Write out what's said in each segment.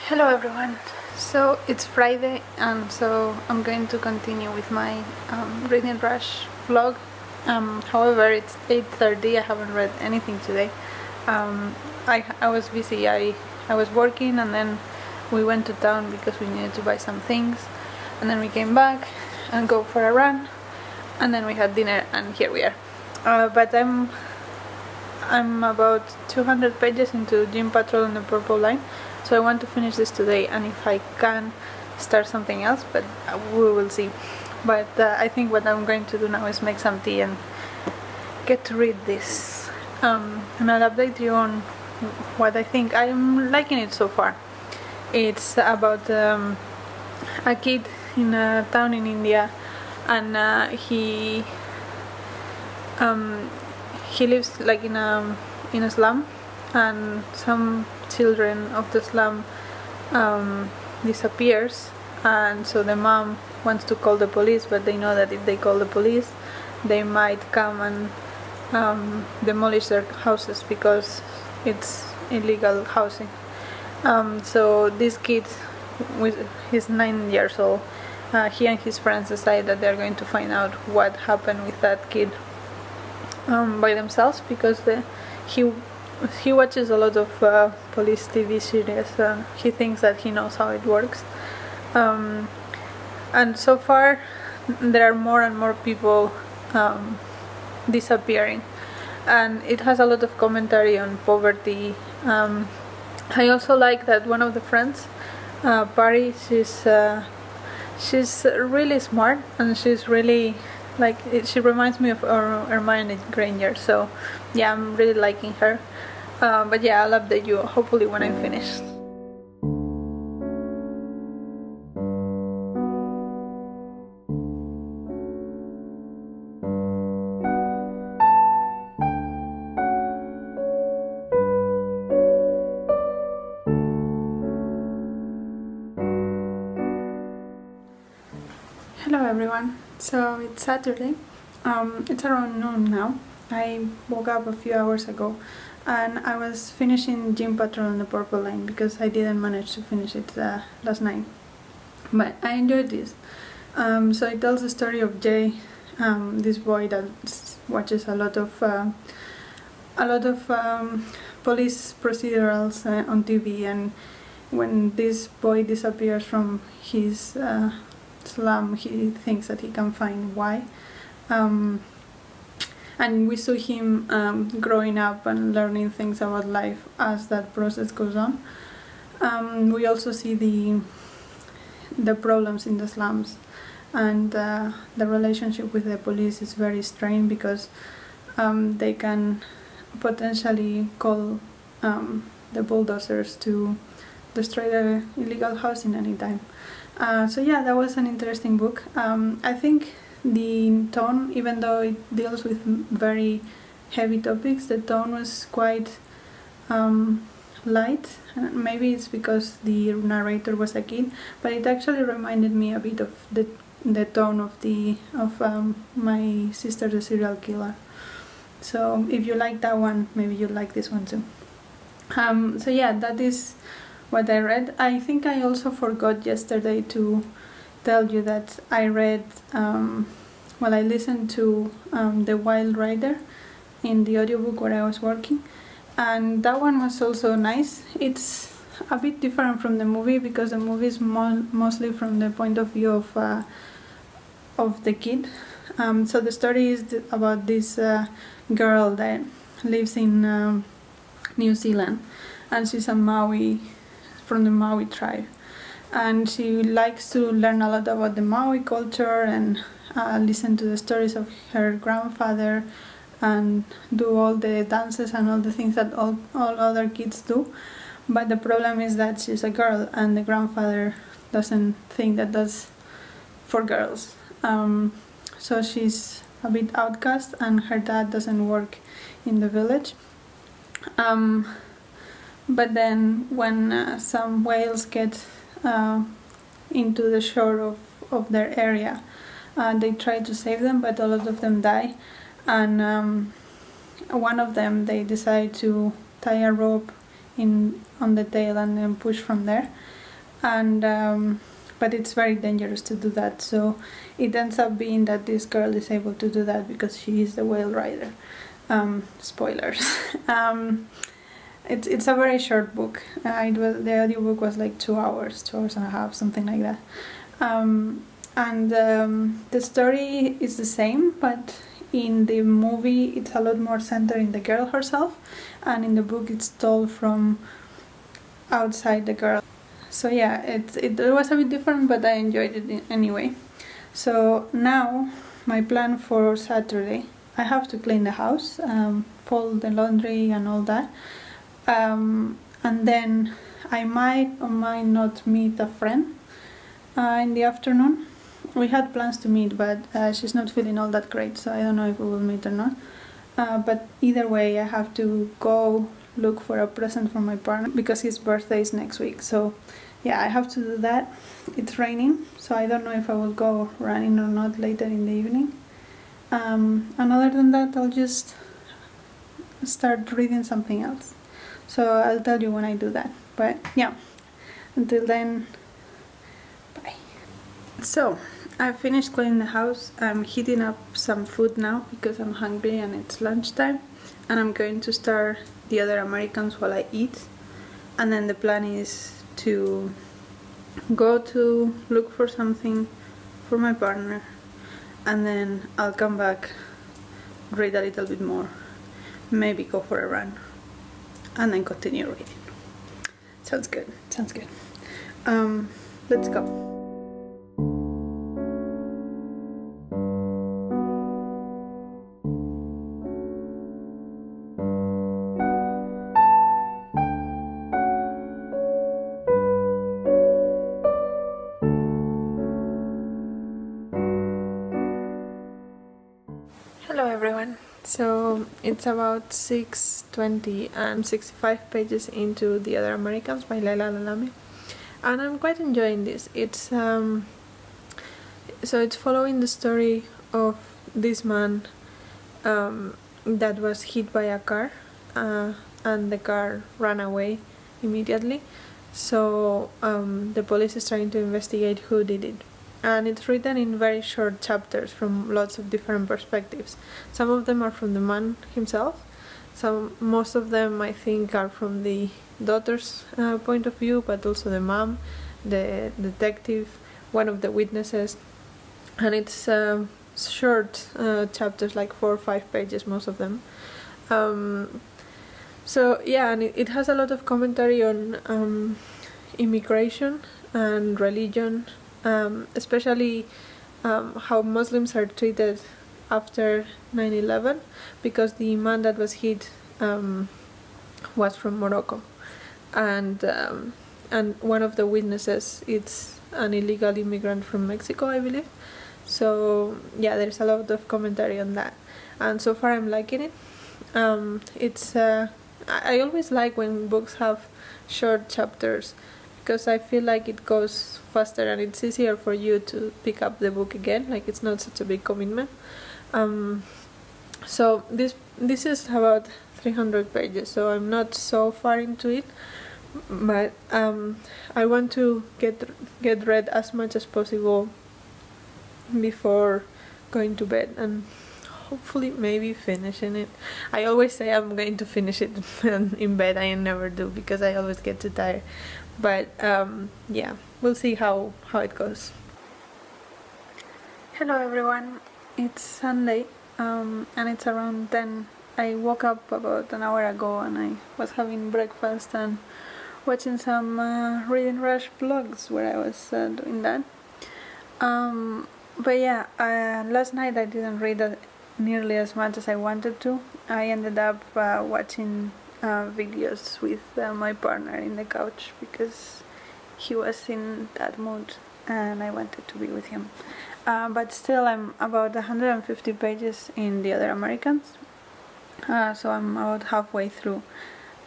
Hello everyone. So it's Friday and so I'm going to continue with my reading rush vlog. However, it's 8:30. I haven't read anything today. I was busy. I was working and then we went to town because we needed to buy some things, and then we came back and go for a run, and then we had dinner and here we are. But I'm about 200 pages into Djinn Patrol and the Purple Line, so I want to finish this today, and if I can start something else, but we will see. But I think what I'm going to do now is make some tea and get to read this, and I'll update you on what I think. I'm liking it so far. It's about a kid in a town in India, and he lives like in a slum, and some children of the slum disappears, and so the mom wants to call the police, but they know that if they call the police they might come and demolish their houses because it's illegal housing. So this kid, he's 9 years old, he and his friends decide that they're going to find out what happened with that kid by themselves, because he watches a lot of police TV series. He thinks that he knows how it works, and so far there are more and more people disappearing, and it has a lot of commentary on poverty. I also like that one of the friends, Pari, she's really smart, and she's really she reminds me of Hermione Granger, so yeah, I'm really liking her. But yeah, I'll update you hopefully when I'm finished. Hello everyone. So it's Saturday. It's around noon now. I woke up a few hours ago and I was finishing Djinn Patrol on the Purple Line because I didn't manage to finish it last night. But I enjoyed this. So it tells the story of Jay, this boy that watches a lot of police procedurals on TV, and when this boy disappears from his slum, he thinks that he can find why, and we saw him growing up and learning things about life as that process goes on. We also see the problems in the slums, and the relationship with the police is very strained because they can potentially call the bulldozers to destroy the illegal housing anytime. So yeah, that was an interesting book. I think the tone, even though it deals with very heavy topics, the tone was quite light. Maybe it's because the narrator was a kid, but it actually reminded me a bit of the tone of My Sister the Serial Killer. So if you like that one, maybe you like this one too. So yeah, that is what I read. I think I also forgot yesterday to tell you that I read, I listened to The Wild Rider in the audiobook where I was working, and that one was also nice. It's a bit different from the movie because the movie is mostly from the point of view of the kid. So the story is about this girl that lives in New Zealand, and she's a Maori, from the Maori tribe, and she likes to learn a lot about the Maori culture and listen to the stories of her grandfather and do all the dances and all the things that all other kids do. But the problem is that she's a girl and the grandfather doesn't think that that's for girls. So she's a bit outcast, and her dad doesn't work in the village. But then when some whales get into the shore of their area, they try to save them, but a lot of them die, and one of them, they decide to tie a rope on the tail and then push from there, and but it's very dangerous to do that, so it ends up being that this girl is able to do that because she is the whale rider. Spoilers. It's a very short book. The audiobook was like 2 hours, 2 hours and a half, something like that. The story is the same, but in the movie it's a lot more centered in the girl herself, and in the book it's told from outside the girl. So yeah, it was a bit different, but I enjoyed it anyway. So now my plan for Saturday, I have to clean the house, fold the laundry and all that, and then I might or might not meet a friend in the afternoon. We had plans to meet, but she's not feeling all that great, so I don't know if we will meet or not. But either way, I have to go look for a present for my partner because his birthday is next week. So yeah, I have to do that. It's raining, so I don't know if I will go running or not later in the evening. And other than that, I'll just start reading something else. So I'll tell you when I do that. But yeah, until then, bye. So I finished cleaning the house. I'm heating up some food now because I'm hungry and it's lunchtime, and I'm going to start The Other Americans while I eat. And then the plan is to go to look for something for my partner, and then I'll come back, read a little bit more, maybe go for a run, and then continue reading. Sounds good, sounds good. Let's go. Hello everyone. So it's about 6:20 and I'm 65 pages into The Other Americans by Laila Lalami, and I'm quite enjoying this. It's so it's following the story of this man that was hit by a car, and the car ran away immediately. So the police is trying to investigate who did it. And it's written in very short chapters from lots of different perspectives. Some of them are from the man himself. Most of them I think are from the daughter's point of view, but also the mom, the detective, one of the witnesses. And it's short chapters, like 4 or 5 pages, most of them. So yeah, and it has a lot of commentary on immigration and religion. Especially how Muslims are treated after 9/11, because the man that was hit was from Morocco, and one of the witnesses is an illegal immigrant from Mexico, I believe. So yeah, there's a lot of commentary on that, and so far I'm liking it. I always like when books have short chapters, because I feel like it goes faster and it's easier for you to pick up the book again, like it's not such a big commitment. So this is about 300 pages, so I'm not so far into it, but I want to get read as much as possible before going to bed, and hopefully maybe finishing it. I always say I'm going to finish it in bed. I never do because I always get too tired. But yeah, we'll see how it goes. Hello everyone, it's Sunday and it's around 10. I woke up about an hour ago and I was having breakfast and watching some Reading Rush vlogs where I was doing that. But yeah, last night I didn't read nearly as much as I wanted to. I ended up watching videos with my partner in the couch because he was in that mood and I wanted to be with him. But still, I'm about 150 pages in The Other Americans, so I'm about halfway through,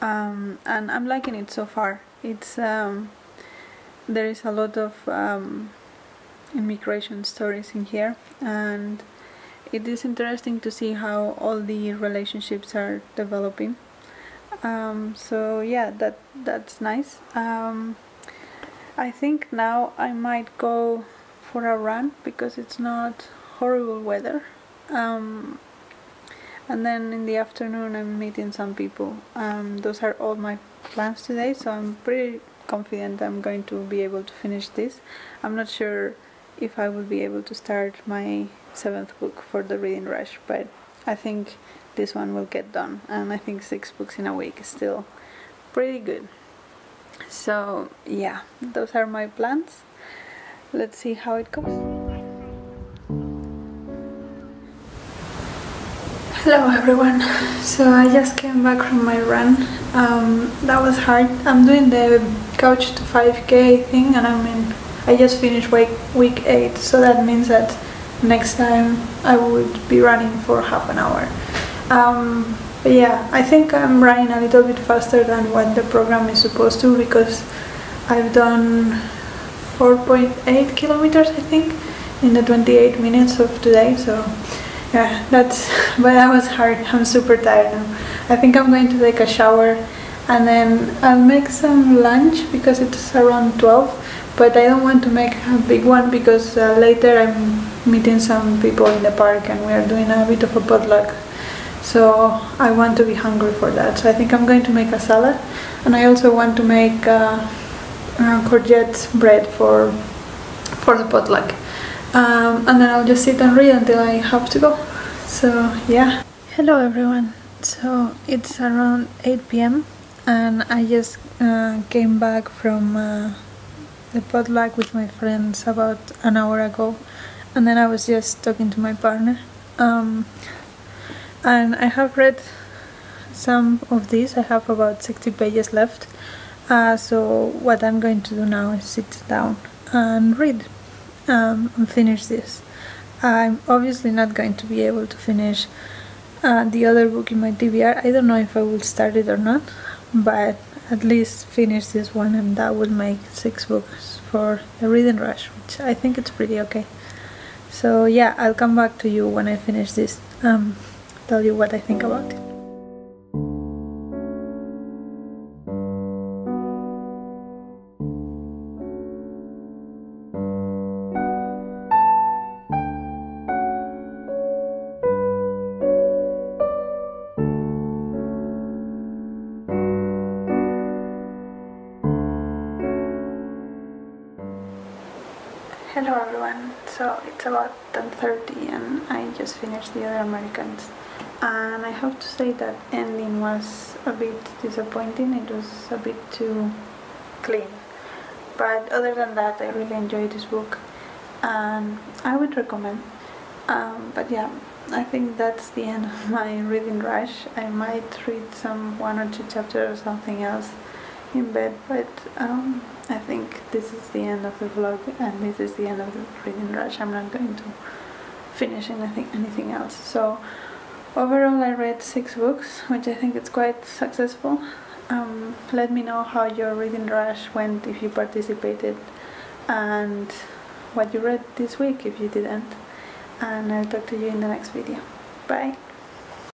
and I'm liking it so far. It's there is a lot of immigration stories in here, and it is interesting to see how all the relationships are developing. So yeah, that's nice. I think now I might go for a run because it's not horrible weather. And then in the afternoon I'm meeting some people. Those are all my plans today, so I'm pretty confident I'm going to be able to finish this. I'm not sure if I will be able to start my 7th book for the reading rush, but I think this one will get done, and I think 6 books in a week is still pretty good. So yeah, those are my plans. Let's see how it goes. Hello everyone, so I just came back from my run. That was hard. I'm doing the couch to 5k thing, and I just finished week 8, so that means that next time I would be running for half an hour. But yeah, I think I'm running a little bit faster than what the program is supposed to, because I've done 4.8 kilometers I think in the 28 minutes of today, so yeah, but that was hard. I'm super tired now. I think I'm going to take a shower and then I'll make some lunch because it's around 12, but I don't want to make a big one because later I'm meeting some people in the park and we are doing a bit of a potluck, so I want to be hungry for that. So I think I'm going to make a salad, and I also want to make courgette bread for the potluck. And then I'll just sit and read until I have to go. So yeah. Hello everyone. So it's around 8 p.m. and I just came back from the potluck with my friends about an hour ago, and then I was just talking to my partner. And I have read some of these. I have about 60 pages left. So what I'm going to do now is sit down and read. And finish this. I'm obviously not going to be able to finish the other book in my TBR. I don't know if I will start it or not, but at least finish this one, and that will make 6 books for the reading rush, which I think it's pretty okay. So yeah, I'll come back to you when I finish this, tell you what I think about it. Hello everyone, so it's about 10:30 and I just finished The Other Americans, and I have to say that ending was a bit disappointing. It was a bit too clean, but other than that I really enjoyed this book and I would recommend. But yeah, I think that's the end of my reading rush. I might read some 1 or 2 chapters or something else in bed, but I think this is the end of the vlog and this is the end of the reading rush. I'm not going to finish anything else. So overall I read 6 books, which I think it's quite successful. Let me know how your reading rush went, if you participated, and what you read this week if you didn't, and I'll talk to you in the next video. Bye!